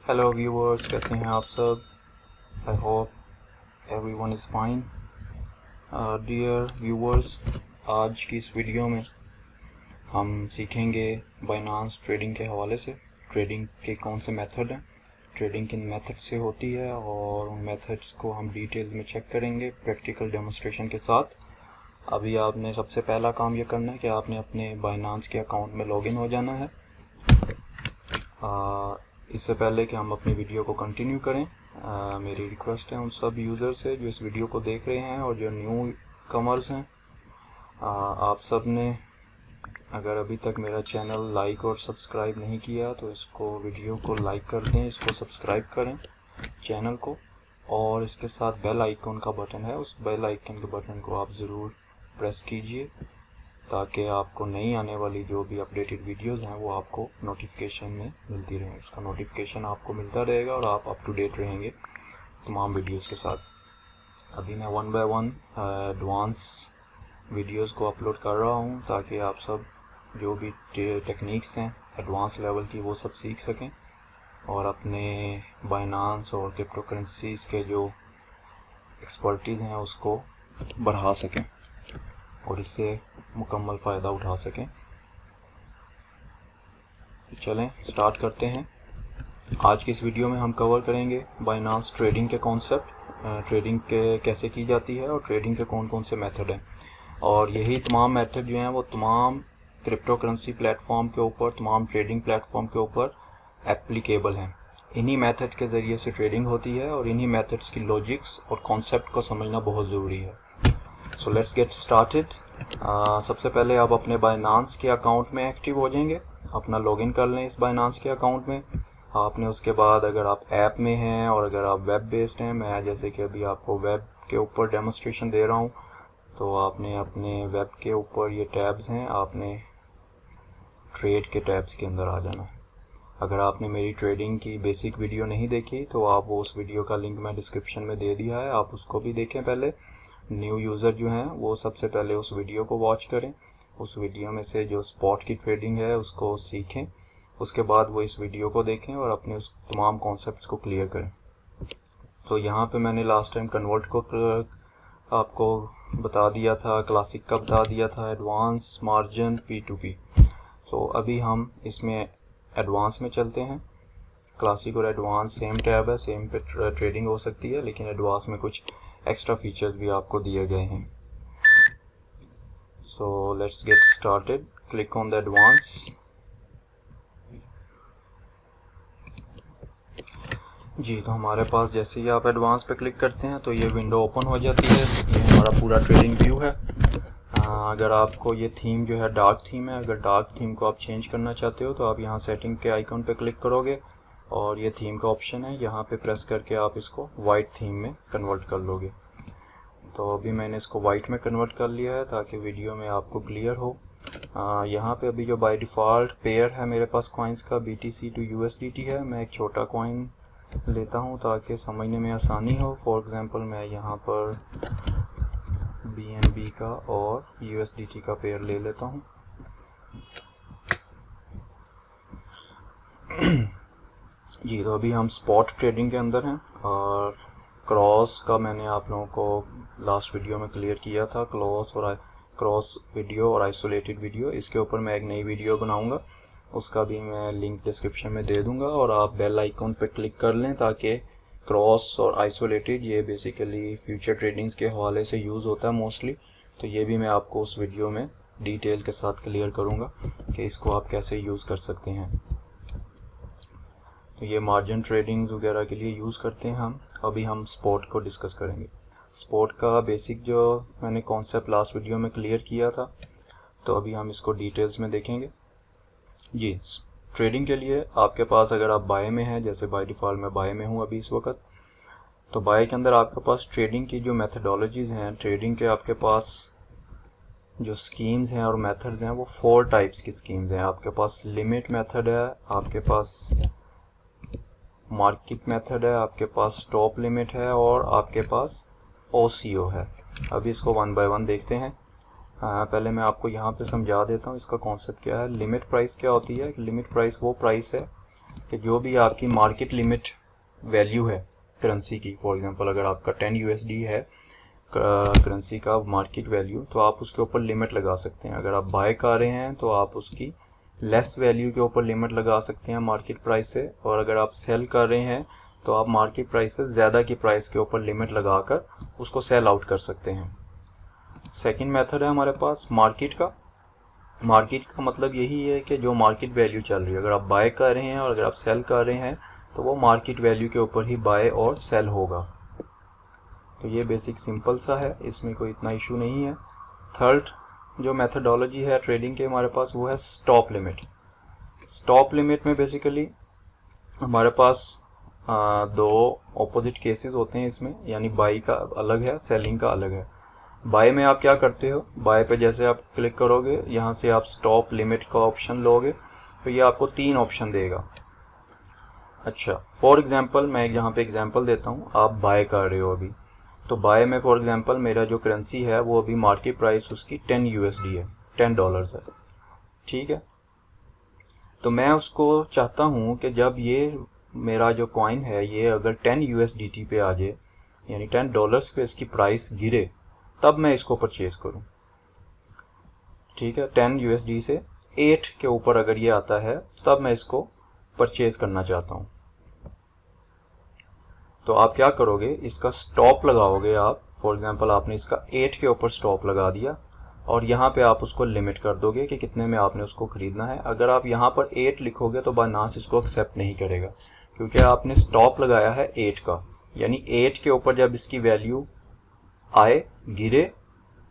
Hello viewers, कैसे हैं आप सब। I hope everyone is fine. Dear viewers, आज की इस वीडियो में हम सीखेंगे बाइनांस ट्रेडिंग के हवाले से। ट्रेडिंग के कौन से मेथड हैं, ट्रेडिंग किन मेथड से होती है, और उन मेथड्स को हम डिटेल्स में चेक करेंगे प्रैक्टिकल डेमोन्स्ट्रेशन के साथ। अभी आपने सबसे पहला काम ये करना है कि आपने अपने बाइनांस के अकाउंट में लॉगिन हो जाना है। इससे पहले कि हम अपनी वीडियो को कंटिन्यू करें, मेरी रिक्वेस्ट है उन सब यूज़र से जो इस वीडियो को देख रहे हैं और जो न्यू कमर्स हैं, आप सब ने अगर अभी तक मेरा चैनल लाइक और सब्सक्राइब नहीं किया तो इसको वीडियो को लाइक कर दें, इसको सब्सक्राइब करें चैनल को, और इसके साथ बेल आइकन का बटन है, उस बेल आइकन के बटन को आप ज़रूर प्रेस कीजिए ताकि आपको नई आने वाली जो भी अपडेटेड वीडियोस हैं वो आपको नोटिफिकेशन में मिलती रहें। उसका नोटिफिकेशन आपको मिलता रहेगा और आप अप टू डेट रहेंगे तमाम वीडियोस के साथ। अभी मैं one by one advance videos को अपलोड कर रहा हूं ताकि आप सब जो भी टेक्निक्स हैं एडवांस लेवल की वो सब सीख सकें और अपने बाइनांस और क्रिप्टो करेंसीज के जो एक्सपर्टीज़ हैं उसको बढ़ा सकें और इससे मुकम्मल फ़ायदा उठा सकें। चलें स्टार्ट करते हैं। आज की इस वीडियो में हम कवर करेंगे बाइनांस ट्रेडिंग के कॉन्सेप्ट, ट्रेडिंग के कैसे की जाती है और ट्रेडिंग के कौन कौन से मेथड हैं, और यही तमाम मेथड जो हैं वो तमाम क्रिप्टो करेंसी प्लेटफॉर्म के ऊपर, तमाम ट्रेडिंग प्लेटफॉर्म के ऊपर एप्लीकेबल हैं। इन्हीं मेथड के ज़रिए से ट्रेडिंग होती है और इन्हीं मेथड्स की लॉजिक्स और कॉन्सेप्ट को समझना बहुत ज़रूरी है। सो लेट्स गेट स्टार्टेड। सबसे पहले आप अपने बाइनांस के अकाउंट में एक्टिव हो जाएंगे, अपना लॉगिन कर लें इस बाइनांस के अकाउंट में। आपने उसके बाद अगर आप ऐप में हैं और अगर आप वेब बेस्ड हैं, मैं जैसे कि अभी आपको वेब के ऊपर डेमोन्स्ट्रेशन दे रहा हूं, तो आपने अपने वेब के ऊपर ये टैब्स हैं, आपने ट्रेड के टैब्स के अंदर आ जाना है। अगर आपने मेरी ट्रेडिंग की बेसिक वीडियो नहीं देखी तो आप वो उस वीडियो का लिंक मैं डिस्क्रिप्शन में दे दिया है, आप उसको भी देखें। पहले न्यू यूज़र जो हैं वो सबसे पहले उस वीडियो को वॉच करें, उस वीडियो में से जो स्पॉट की ट्रेडिंग है उसको सीखें, उसके बाद वो इस वीडियो को देखें और अपने उस तमाम कॉन्सेप्ट्स को क्लियर करें। तो यहाँ पे मैंने लास्ट टाइम कन्वर्ट को आपको बता दिया था, क्लासिक का बता दिया था, एडवांस, मार्जिन, P2P। तो अभी हम इसमें एडवांस में चलते हैं। क्लासिक और एडवांस सेम टैब है, सेम पे ट्रेडिंग हो सकती है, लेकिन एडवांस में कुछ एक्स्ट्रा फीचर्स भी आपको दिए गए हैं। So let's get started. Click on the advance. जी, तो हमारे पास जैसे ही आप एडवांस पे क्लिक करते हैं तो ये विंडो ओपन हो जाती है। ये हमारा पूरा ट्रेडिंग व्यू है। अगर आपको ये थीम जो है डार्क थीम है, अगर डार्क थीम को आप चेंज करना चाहते हो तो आप यहाँ सेटिंग के आइकन पे क्लिक करोगे और ये थीम का ऑप्शन है, यहाँ पे प्रेस करके आप इसको वाइट थीम में कन्वर्ट कर लोगे। तो अभी मैंने इसको वाइट में कन्वर्ट कर लिया है ताकि वीडियो में आपको क्लियर हो। यहाँ पे अभी जो बाय डिफ़ॉल्ट पेयर है मेरे पास कॉइन्स का, BTC टू USDT है। मैं एक छोटा कॉइन लेता हूँ ताकि समझने में आसानी हो। फॉर एग्जांपल मैं यहाँ पर BNB का और USDT का पेयर ले लेता हूँ। जी, तो अभी हम स्पॉट ट्रेडिंग के अंदर हैं और क्रॉस का मैंने आप लोगों को लास्ट वीडियो में क्लियर किया था। क्रॉस वीडियो और आइसोलेटेड वीडियो, इसके ऊपर मैं एक नई वीडियो बनाऊंगा, उसका भी मैं लिंक डिस्क्रिप्शन में दे दूंगा और आप बेल आइकन पे क्लिक कर लें ताकि क्रॉस और आइसोलेटेड ये बेसिकली फ्यूचर ट्रेडिंग्स के हवाले से यूज़ होता है मोस्टली, तो ये भी मैं आपको उस वीडियो में डिटेल के साथ क्लियर करूँगा कि इसको आप कैसे यूज़ कर सकते हैं। तो ये मार्जिन ट्रेडिंग्स वगैरह के लिए यूज़ करते हैं हम। अभी हम स्पॉट को डिस्कस करेंगे। स्पॉट का बेसिक जो मैंने कॉन्सेप्ट लास्ट वीडियो में क्लियर किया था, तो अभी हम इसको डिटेल्स में देखेंगे। जी, ट्रेडिंग के लिए आपके पास अगर आप बाय में हैं, जैसे बाय डिफ़ॉल्ट मैं बाय में हूँ अभी इस वक्त, तो बाय के अंदर आपके पास ट्रेडिंग की जो मेथडोलॉजीज़ हैं, ट्रेडिंग के आपके पास जो स्कीम्स हैं और मेथड्स हैं वो 4 टाइप्स की स्कीम्स हैं। आपके पास लिमिट मेथड है, आपके पास मार्केट मेथड है, आपके पास स्टॉप लिमिट है और आपके पास OCO है। अभी इसको वन बाय वन देखते हैं। पहले मैं आपको यहाँ पे समझा देता हूँ इसका कॉन्सेप्ट क्या है। लिमिट प्राइस क्या होती है? लिमिट प्राइस वो प्राइस है कि जो भी आपकी मार्केट लिमिट वैल्यू है करेंसी की, फॉर एग्जांपल अगर आपका 10 यूएसडी है करेंसी का मार्केट वैल्यू, तो आप उसके ऊपर लिमिट लगा सकते हैं। अगर आप बाय कर रहे हैं तो आप उसकी लेस वैल्यू के ऊपर लिमिट लगा सकते हैं मार्केट प्राइस से, और अगर आप सेल कर रहे हैं तो आप मार्केट प्राइस से ज़्यादा की प्राइस के ऊपर लिमिट लगाकर उसको सेल आउट कर सकते हैं। सेकंड मेथड है हमारे पास मार्केट का। मार्केट का मतलब यही है कि जो मार्केट वैल्यू चल रही है, अगर आप बाय कर रहे हैं और अगर आप सेल कर रहे हैं तो वो मार्केट वैल्यू के ऊपर ही बाय और सेल होगा। तो ये बेसिक सिंपल सा है, इसमें कोई इतना इशू नहीं है। थर्ड जो मेथडोलॉजी है ट्रेडिंग के हमारे पास, वो है स्टॉप लिमिट। स्टॉप लिमिट में बेसिकली हमारे पास दो ऑपोजिट केसेस होते हैं इसमें, यानी बाई का अलग है, सेलिंग का अलग है। बाय में आप क्या करते हो, बाय पे जैसे आप क्लिक करोगे, यहाँ से आप स्टॉप लिमिट का ऑप्शन लोगे तो ये आपको 3 ऑप्शन देगा। अच्छा, फॉर एग्जांपल मैं यहाँ पे एग्जांपल देता हूँ, आप बाय कर रहे हो अभी, तो बाय में फॉर एग्जांपल मेरा जो करेंसी है वो अभी मार्केट प्राइस उसकी 10 यूएसडी है, $10 है, ठीक है। तो मैं उसको चाहता हूँ कि जब ये मेरा जो कॉइन है ये अगर 10 यूएसडीटी पे आ जाए, यानी $10 पे इसकी प्राइस गिरे, तब मैं इसको परचेज करूं, ठीक है। 10 यूएसडी से 8 के ऊपर अगर ये आता है तब मैं इसको परचेज करना चाहता हूं। तो आप क्या करोगे, इसका स्टॉप लगाओगे आप। फॉर एग्जांपल आपने इसका 8 के ऊपर स्टॉप लगा दिया और यहाँ पे आप उसको लिमिट कर दोगे कि कितने में आपने उसको खरीदना है। अगर आप यहाँ पर 8 लिखोगे तो बाइनांस इसको एक्सेप्ट नहीं करेगा, क्योंकि आपने स्टॉप लगाया है 8 का, यानी 8 के ऊपर जब इसकी वैल्यू आए, गिरे,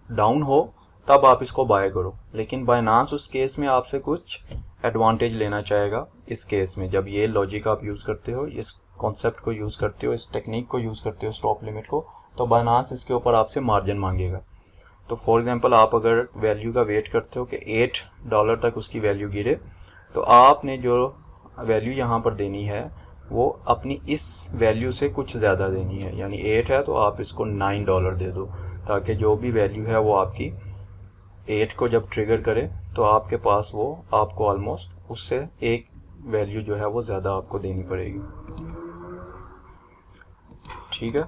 डाउन हो, तब आप इसको बाय करो। लेकिन बाइनांस उस केस में आपसे कुछ एडवांटेज लेना चाहेगा। इस केस में जब ये लॉजिक आप यूज़ करते हो, इस कॉन्सेप्ट को यूज़ करते हो, इस टेक्निक को यूज़ करते हो स्टॉप लिमिट को, तो बाइनांस इसके ऊपर आपसे मार्जिन मांगेगा। तो फॉर एग्जांपल आप अगर वैल्यू का वेट करते हो कि $8 तक उसकी वैल्यू गिरे, तो आपने जो वैल्यू यहाँ पर देनी है वो अपनी इस वैल्यू से कुछ ज़्यादा देनी है। यानी 8 है तो आप इसको $9 दे दो, ताकि जो भी वैल्यू है वो आपकी 8 को जब ट्रिगर करे तो आपके पास वो आपको ऑलमोस्ट उससे एक वैल्यू जो है वो ज़्यादा आपको देनी पड़ेगी, ठीक है।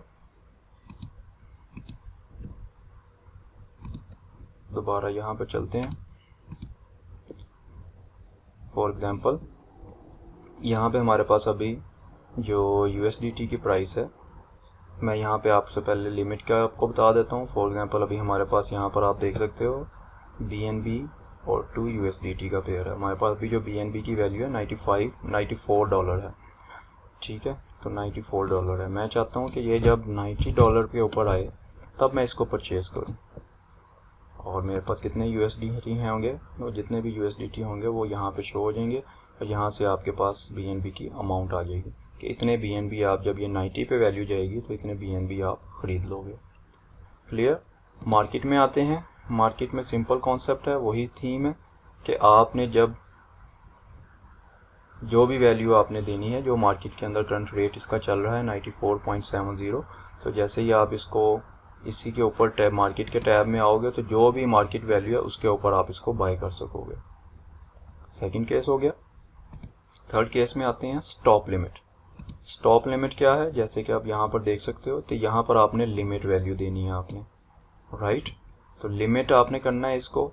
दोबारा यहाँ पर चलते हैं। फॉर एग्जांपल यहाँ पे हमारे पास अभी जो USDT की प्राइस है, मैं यहाँ पे आपसे पहले लिमिट का आपको बता देता हूँ। फॉर एग्जांपल अभी हमारे पास यहाँ पर आप देख सकते हो BNB और 2 USDT का पेयर है। हमारे पास अभी जो BNB की वैल्यू है $94 है, ठीक है। तो $94 है। मैं चाहता हूँ कि ये जब $90 के ऊपर आए तब मैं इसको परचेज करूँ, और मेरे पास कितने USDT होंगे, वो जितने भी USDT होंगे वो यहाँ पे शो हो जाएंगे, और यहाँ से आपके पास BNB की अमाउंट आ जाएगी कि इतने BNB आप, जब ये 90 पे वैल्यू जाएगी तो इतने BNB आप ख़रीद लोगे। क्लियर। मार्केट में आते हैं। मार्केट में सिंपल कॉन्सेप्ट है, वही थीम है कि आपने जब जो भी वैल्यू आपने देनी है, जो मार्केट के अंदर करंट रेट इसका चल रहा है 94.70, तो जैसे ही आप इसको इसी के ऊपर टैब, मार्केट के टैब में आओगे, तो जो भी मार्केट वैल्यू है उसके ऊपर आप इसको बाय कर सकोगे। सेकंड केस हो गया। थर्ड केस में आते हैं स्टॉप लिमिट। स्टॉप लिमिट क्या है, जैसे कि आप यहाँ पर देख सकते हो, तो यहाँ पर आपने लिमिट वैल्यू देनी है आपने, राइट। तो लिमिट आपने करना है इसको।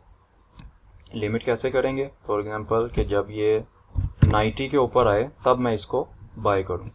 लिमिट कैसे करेंगे, फॉर एग्जांपल कि जब ये 90 के ऊपर आए तब मैं इसको बाय करूं।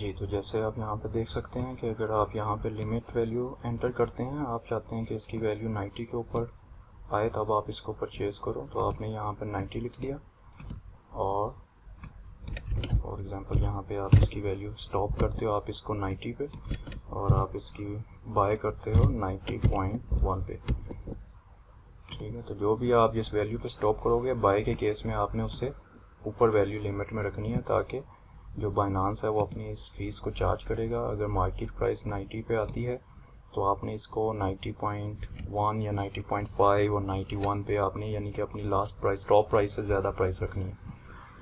जी, तो जैसे आप यहाँ पे देख सकते हैं कि अगर आप यहाँ पे लिमिट वैल्यू एंटर करते हैं, आप चाहते हैं कि इसकी वैल्यू 90 के ऊपर आए तब आप इसको परचेज़ करो, तो आपने यहाँ पे 90 लिख दिया और फॉर एग्ज़ाम्पल यहाँ पे आप इसकी वैल्यू स्टॉप करते हो आप इसको 90 पे और आप इसकी बाय करते हो 90.1 पे। ठीक है, तो जो भी आप जिस वैल्यू पे स्टॉप करोगे बाय के केस में आपने उससे ऊपर वैल्यू लिमिट में रखनी है, ताकि जो बाइनांस है वो अपनी इस फीस को चार्ज करेगा। अगर मार्केट प्राइस 90 पे आती है तो आपने इसको 90.1 या 90.5 और 91 पे आपने यानी कि अपनी लास्ट प्राइस टॉप प्राइस से ज़्यादा प्राइस रखनी है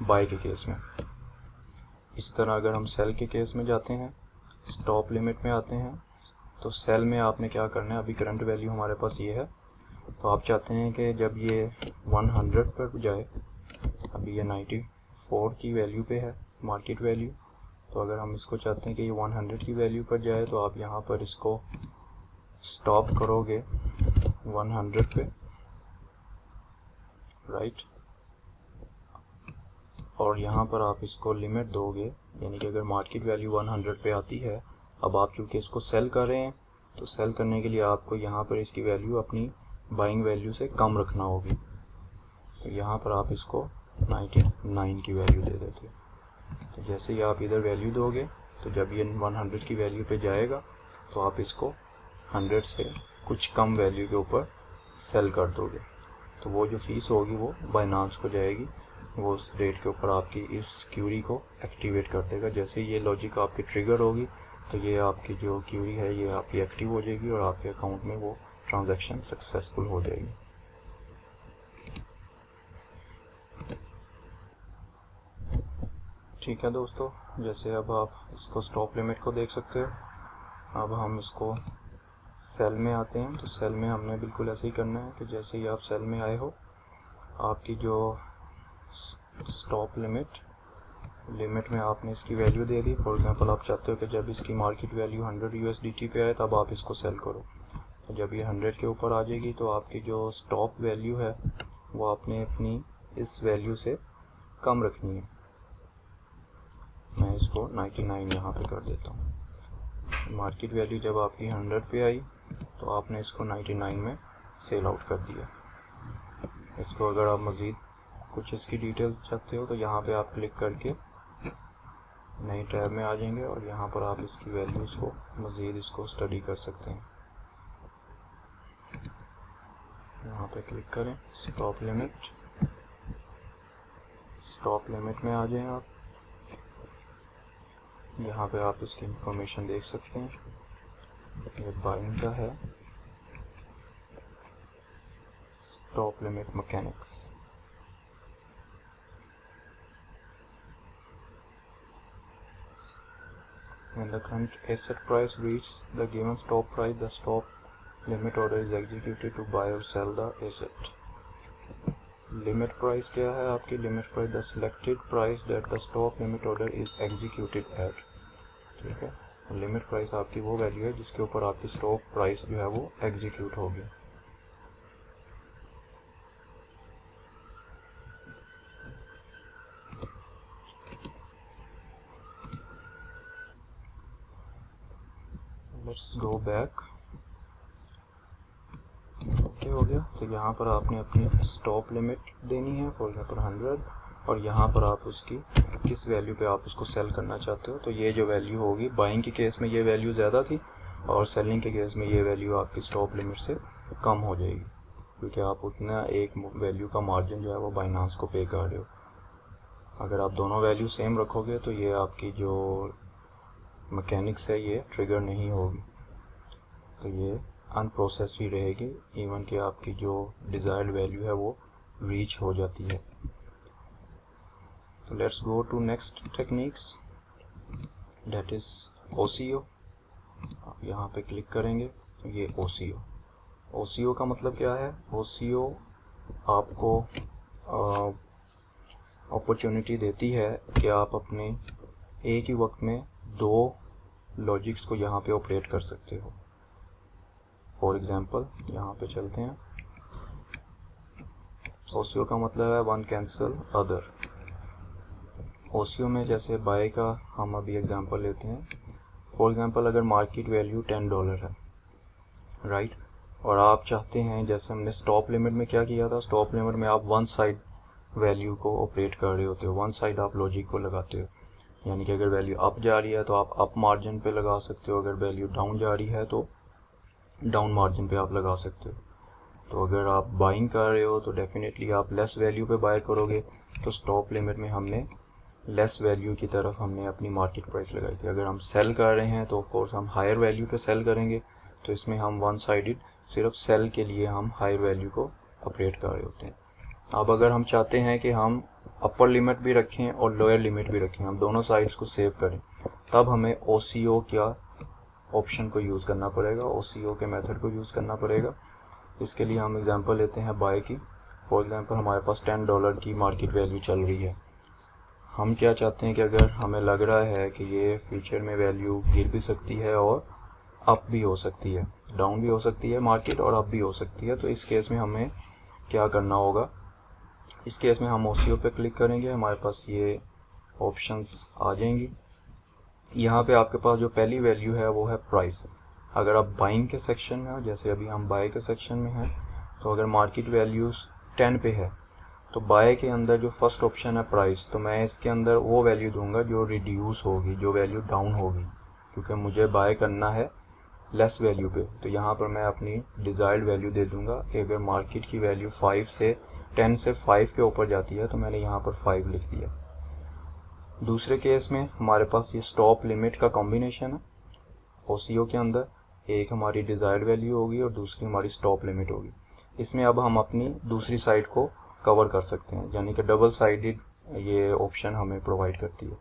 बाय के केस में। इसी तरह अगर हम सेल के केस में जाते हैं, स्टॉप लिमिट में आते हैं, तो सेल में आपने क्या करना है, अभी करंट वैल्यू हमारे पास ये है, तो आप चाहते हैं कि जब ये 100 पर जाए, अभी ये 94 की वैल्यू पे है मार्केट वैल्यू, तो अगर हम इसको चाहते हैं कि ये 100 की वैल्यू पर जाए तो आप यहाँ पर इसको स्टॉप करोगे 100 पे, राइट, और यहाँ पर आप इसको लिमिट दोगे, यानी कि अगर मार्केट वैल्यू 100 पे आती है, अब आप चूँकि इसको सेल कर रहे हैं तो सेल करने के लिए आपको यहाँ पर इसकी वैल्यू अपनी बाइंग वैल्यू से कम रखना होगी, तो यहाँ पर आप इसको 99 की वैल्यू दे देते हो। तो जैसे ही आप इधर वैल्यू दोगे तो जब ये 100 की वैल्यू पे जाएगा तो आप इसको 100 से कुछ कम वैल्यू के ऊपर सेल कर दोगे, तो वो जो फीस होगी वो बाइनांस को जाएगी, वो उस रेट के ऊपर आपकी इस क्यूरी को एक्टिवेट कर देगा। जैसे ये लॉजिक आपकी ट्रिगर होगी तो ये आपकी जो क्यूरी है ये आपकी एक्टिव हो जाएगी और आपके अकाउंट में वो ट्रांजैक्शन सक्सेसफुल हो जाएगी। ठीक है दोस्तों, जैसे अब आप इसको स्टॉप लिमिट को देख सकते हो। अब हम इसको सेल में आते हैं, तो सेल में हमने बिल्कुल ऐसे ही करना है कि जैसे ही आप सेल में आए हो, आपकी जो स्टॉप लिमिट में आपने इसकी value they the. For example आप चाहते हो कि जब इसकी मार्केट वैल्यू 100 USDT पे आए तब आप इसको सेल करो, तो जब ये 100 के ऊपर आ जाएगी तो आपकी जो स्टॉप वैल्यू है वो आपने अपनी इस वैल्यू से कम रखनी है। मैं इसको 99 यहाँ पे कर देता हूँ। मार्केट वैल्यू जब आपकी 100 पे आई तो आपने इसको 99 में सेल आउट कर दिया। इसको अगर आप मज़ीद कुछ इसकी डिटेल्स चाहते हो तो यहाँ पे आप क्लिक करके नई टैब में आ जाएंगे और यहाँ पर आप इसकी वैल्यूज़ को मज़ीद इसको स्टडी कर सकते हैं। यहाँ पे क्लिक करें, स्टॉप लिमिट में आ जाएं आप। यहाँ पे आप इसकी इंफॉर्मेशन देख सकते हैं, ये बाइंग का है, stop limit mechanics. When the current asset price reaches the given stop price, the stop limit order is executed to buy or sell the asset. Limit price क्या है आपकी? Limit price the selected price that the stop limit order is executed eight. ठीक है, limit price आपकी वो value है जिसके ऊपर आपकी स्टॉप प्राइस जो है वो एग्जीक्यूट होगी। Let's go back. ओके हो गया, तो यहाँ पर आपने अपनी स्टॉप लिमिट देनी है, फॉर एग्जाम्पल 100, और यहाँ पर आप उसकी किस वैल्यू पे आप उसको सेल करना चाहते हो। तो ये जो वैल्यू होगी, बाइंग के केस में ये वैल्यू ज़्यादा थी और सेलिंग के केस में ये वैल्यू आपकी स्टॉप लिमिट से कम हो जाएगी, क्योंकि आप उतना एक वैल्यू का मार्जिन जो है वो बाइनांस को पे कर रहे हो। अगर आप दोनों वैल्यू सेम रखोगे तो ये आपकी जो मैकेनिक्स है ये ट्रिगर नहीं होगी, तो ये अनप्रोसेस्ड ही रहेगी, इवन कि आपकी जो डिज़ायर्ड वैल्यू है वो रीच हो जाती है। तो let's go to next techniques, that is OCO। आप यहाँ पे क्लिक करेंगे तो ये OCO का मतलब क्या है? OCO आपको अपॉर्चुनिटी देती है कि आप अपने एक ही वक्त में दो लॉजिक्स को यहाँ पे ऑपरेट कर सकते हो। फॉर एग्जांपल यहाँ पे चलते हैं, OCO का मतलब है वन कैंसल अदर। ओसीओ में जैसे बाय का हम अभी एग्जांपल लेते हैं। फॉर एग्जांपल अगर मार्केट वैल्यू $10 है, राइट, और आप चाहते हैं, जैसे हमने स्टॉप लिमिट में क्या किया था, स्टॉप लिमिट में आप वन साइड वैल्यू को ऑपरेट कर रहे होते हो, वन साइड आप लॉजिक को लगाते हो, यानी कि अगर वैल्यू अप जा रही है तो आप अप मार्जिन पे लगा सकते हो, अगर वैल्यू डाउन जा रही है तो डाउन मार्जिन पे आप लगा सकते हो। तो अगर आप बाइंग कर रहे हो तो डेफिनेटली आप लेस वैल्यू पे बाय करोगे, तो स्टॉप लिमिट में हमने लेस वैल्यू की तरफ हमने अपनी मार्केट प्राइस लगाई थी। अगर हम सेल कर रहे हैं तो ऑफकोर्स हम हायर वैल्यू पे सेल करेंगे, तो इसमें हम वन साइडेड सिर्फ सेल के लिए हम हायर वैल्यू को ऑपरेट कर रहे होते हैं। अब अगर हम चाहते हैं कि हम अपर लिमिट भी रखें और लोअर लिमिट भी रखें, हम दोनों साइड्स को सेव करें, तब हमें OCO क्या ऑप्शन को यूज़ करना पड़ेगा, OCO के मेथड को यूज़ करना पड़ेगा। इसके लिए हम एग्जांपल लेते हैं बाय की। फॉर एग्जांपल हमारे पास $10 की मार्केट वैल्यू चल रही है। हम क्या चाहते हैं कि अगर हमें लग रहा है कि ये फ्यूचर में वैल्यू गिर भी सकती है और अप भी हो सकती है, डाउन भी हो सकती है मार्केट और अप भी हो सकती है, तो इस केस में हमें क्या करना होगा, इस केस में हम OCO पे क्लिक करेंगे, हमारे पास ये ऑप्शंस आ जाएंगी। यहाँ पे आपके पास जो पहली वैल्यू है वो है प्राइस। अगर आप बाइंग के सेक्शन में हो, जैसे अभी हम बाय के सेक्शन में हैं, तो अगर मार्केट वैल्यूज़ 10 पे है तो बाय के अंदर जो फर्स्ट ऑप्शन है प्राइस, तो मैं इसके अंदर वो वैल्यू दूंगा जो रिड्यूस होगी, जो वैल्यू डाउन होगी, क्योंकि मुझे बाय करना है लेस वैल्यू पे। तो यहाँ पर मैं अपनी डिज़ायर्ड वैल्यू दे दूंगा कि अगर मार्केट की वैल्यू 10 से 5 के ऊपर जाती है तो मैंने यहाँ पर 5 लिख दिया। दूसरे केस में हमारे पास ये स्टॉप लिमिट का कॉम्बिनेशन है OCO के अंदर, एक हमारी डिज़ायर्ड वैल्यू होगी और दूसरी हमारी स्टॉप लिमिट होगी। इसमें अब हम अपनी दूसरी साइड को कवर कर सकते हैं, यानी कि डबल साइडेड ये ऑप्शन हमें प्रोवाइड करती है।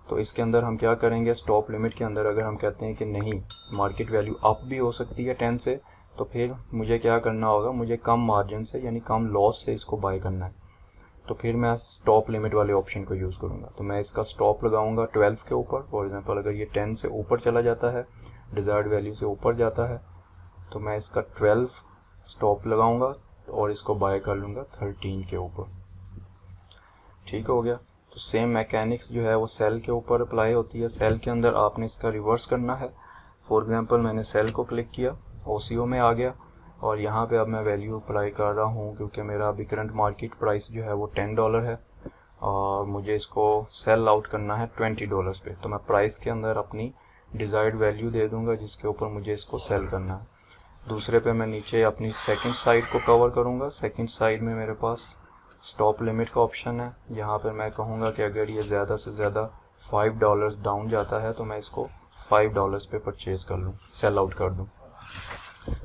तो इसके अंदर हम क्या करेंगे, स्टॉप लिमिट के अंदर अगर हम कहते हैं कि नहीं, मार्केट वैल्यू अप भी हो सकती है 10 से, तो फिर मुझे क्या करना होगा, मुझे कम मार्जिन से यानी कम लॉस से इसको बाय करना है। तो फिर मैं स्टॉप लिमिट वाले ऑप्शन को यूज़ करूँगा। तो मैं इसका स्टॉप लगाऊंगा 12 के ऊपर। फॉर एग्जांपल अगर ये 10 से ऊपर चला जाता है, डिज़ायर्ड वैल्यू से ऊपर जाता है, तो मैं इसका 12 स्टॉप लगाऊंगा और इसको बाय कर लूँगा 13 के ऊपर। ठीक हो गया। तो सेम मैकेनिक्स जो है वो सेल के ऊपर अप्लाई होती है। सेल के अंदर आपने इसका रिवर्स करना है। फॉर एग्जांपल मैंने सेल को क्लिक किया, OCO में आ गया और यहाँ पे अब मैं वैल्यू अप्लाई कर रहा हूँ, क्योंकि मेरा अभी करंट मार्केट प्राइस जो है वो $10 है और मुझे इसको सेल आउट करना है $20 पे। तो मैं प्राइस के अंदर अपनी डिज़ायर्ड वैल्यू दे दूँगा जिसके ऊपर मुझे इसको सेल करना है। दूसरे पे मैं नीचे अपनी सेकंड साइड को कवर करूँगा। सेकंड साइड में मेरे पास स्टॉप लिमिट का ऑप्शन है। यहाँ पर मैं कहूँगा कि अगर ये ज़्यादा से ज़्यादा $5 डाउन जाता है तो मैं इसको $5 पे परचेज़ कर लूँ, सेल आउट कर दूँ।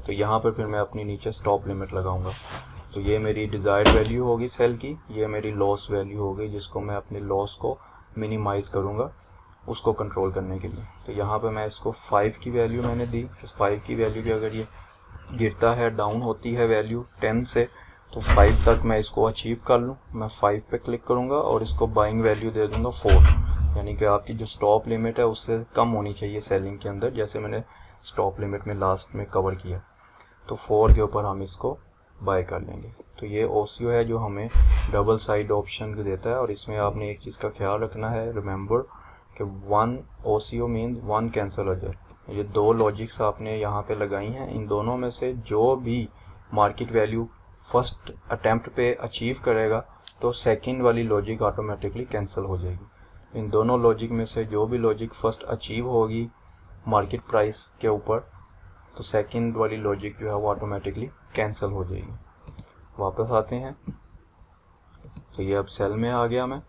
तो यहाँ पर फिर मैं अपनी नीचे स्टॉप लिमिट लगाऊंगा। तो ये मेरी डिज़ायर्ड वैल्यू होगी सेल की, ये मेरी लॉस वैल्यू होगी जिसको मैं अपने लॉस को मिनिमाइज़ करूँगा उसको कंट्रोल करने के लिए। तो यहाँ पर मैं इसको 5 की वैल्यू मैंने दी। तो 5 की वैल्यू की अगर ये गिरता है, डाउन होती है वैल्यू 10 से, तो 5 तक मैं इसको अचीव कर लूँ। मैं 5 पे क्लिक करूँगा और इसको बाइंग वैल्यू दे दूँगा 4, यानी कि आपकी जो स्टॉप लिमिट है उससे कम होनी चाहिए सेलिंग के अंदर, जैसे मैंने स्टॉप लिमिट में लास्ट में कवर किया। तो 4 के ऊपर हम इसको बाय कर लेंगे। तो ये OCO है जो हमें डबल साइड ऑप्शन देता है। और इसमें आपने एक चीज़ का ख्याल रखना है, रिमेंबर कि 1 OCO मीन 1 कैंसिल हो जाए। ये दो लॉजिक्स आपने यहाँ पे लगाई हैं, इन दोनों में से जो भी मार्केट वैल्यू फर्स्ट अटेम्प्ट पे अचीव करेगा तो सेकंड वाली लॉजिक ऑटोमेटिकली कैंसिल हो जाएगी। इन दोनों लॉजिक में से जो भी लॉजिक फर्स्ट अचीव होगी मार्केट प्राइस के ऊपर, तो सेकंड वाली लॉजिक जो है वो ऑटोमेटिकली कैंसिल हो जाएगी। वापस आते हैं। तो ये अब सेल में आ गया मैं।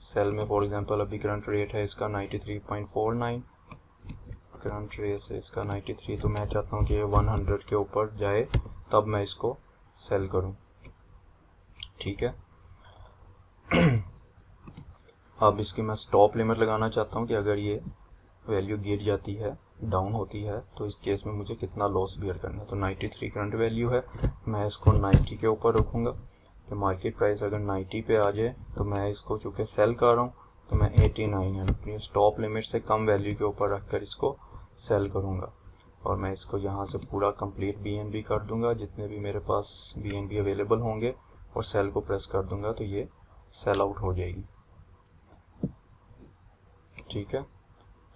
सेल में फॉर एग्जांपल अभी करंट रेट है इसका 93.49, करंट रेट है इसका 93। तो मैं चाहता हूँ कि ये 100 के ऊपर जाए तब मैं इसको सेल करूँ। ठीक है। अब इसकी मैं स्टॉप लिमिट लगाना चाहता हूँ कि अगर ये वैल्यू गिर जाती है, डाउन होती है, तो इस केस में मुझे कितना लॉस बियर करना है। तो 93 करंट वैल्यू है, मैं इसको 90 के ऊपर रखूँगा कि मार्केट प्राइस अगर 90 पे आ जाए तो मैं इसको चूँकि सेल कर रहा हूँ तो मैं 89 यानी अपनी स्टॉप लिमिट से कम वैल्यू के ऊपर रख कर इसको सेल करूँगा। और मैं इसको यहाँ से पूरा कंप्लीट BNB कर दूँगा, जितने भी मेरे पास BNB अवेलेबल होंगे, और सेल को प्रेस कर दूँगा तो ये सेल आउट हो जाएगी। ठीक है,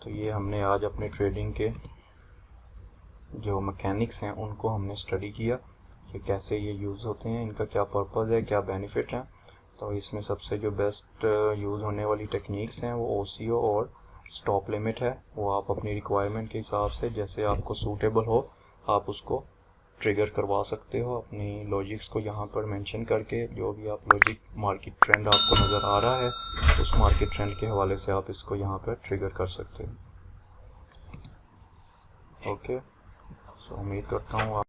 तो ये हमने आज अपने ट्रेडिंग के जो मैकेनिक्स हैं उनको हमने स्टडी किया कि कैसे ये यूज़ होते हैं, इनका क्या पर्पज़ है, क्या बेनिफिट है। तो इसमें सबसे जो बेस्ट यूज़ होने वाली टेक्निक्स हैं वो OCO और स्टॉप लिमिट है। वो आप अपनी रिक्वायरमेंट के हिसाब से जैसे आपको सूटेबल हो आप उसको ट्रिगर करवा सकते हो अपनी लॉजिक्स को यहाँ पर मेंशन करके। जो भी आप लॉजिक मार्केट ट्रेंड आपको नज़र आ रहा है उस मार्केट ट्रेंड के हवाले से आप इसको यहाँ पर ट्रिगर कर सकते हो। ओके, सो उम्मीद करता हूँ